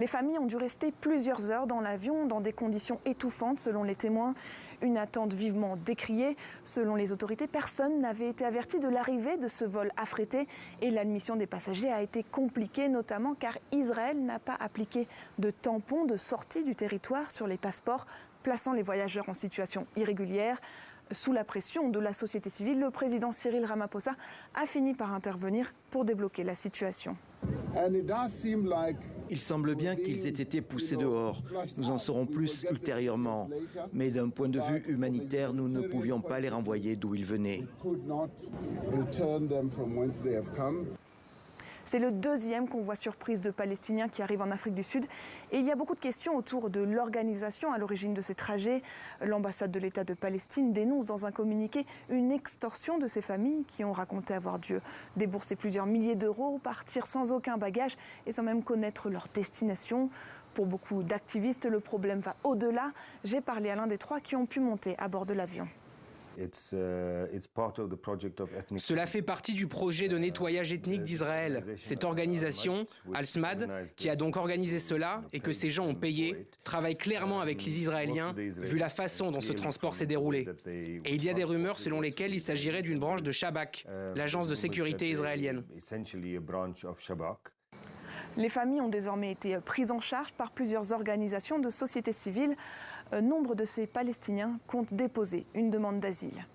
Les familles ont dû rester plusieurs heures dans l'avion dans des conditions étouffantes selon les témoins. Une attente vivement décriée. Selon les autorités, personne n'avait été averti de l'arrivée de ce vol affrété et l'admission des passagers a été compliquée, notamment car Israël n'a pas appliqué de tampons de sortie du territoire sur les passeports, plaçant les voyageurs en situation irrégulière. Sous la pression de la société civile, le président Cyril Ramaphosa a fini par intervenir pour débloquer la situation. Il semble bien qu'ils aient été poussés dehors. Nous en saurons plus ultérieurement. Mais d'un point de vue humanitaire, nous ne pouvions pas les renvoyer d'où ils venaient. C'est le deuxième convoi surprise de Palestiniens qui arrive en Afrique du Sud. Et il y a beaucoup de questions autour de l'organisation à l'origine de ces trajets. L'ambassade de l'État de Palestine dénonce dans un communiqué une extorsion de ces familles qui ont raconté avoir dû débourser plusieurs milliers d'euros, partir sans aucun bagage et sans même connaître leur destination. Pour beaucoup d'activistes, le problème va au-delà. J'ai parlé à l'un des trois qui ont pu monter à bord de l'avion. Cela fait partie du projet de nettoyage ethnique d'Israël. Cette organisation, Al-Smad, qui a donc organisé cela et que ces gens ont payé, travaille clairement avec les Israéliens, vu la façon dont ce transport s'est déroulé. Et il y a des rumeurs selon lesquelles il s'agirait d'une branche de Shabak, l'agence de sécurité israélienne. Les familles ont désormais été prises en charge par plusieurs organisations de société civile. Nombre de ces Palestiniens comptent déposer une demande d'asile.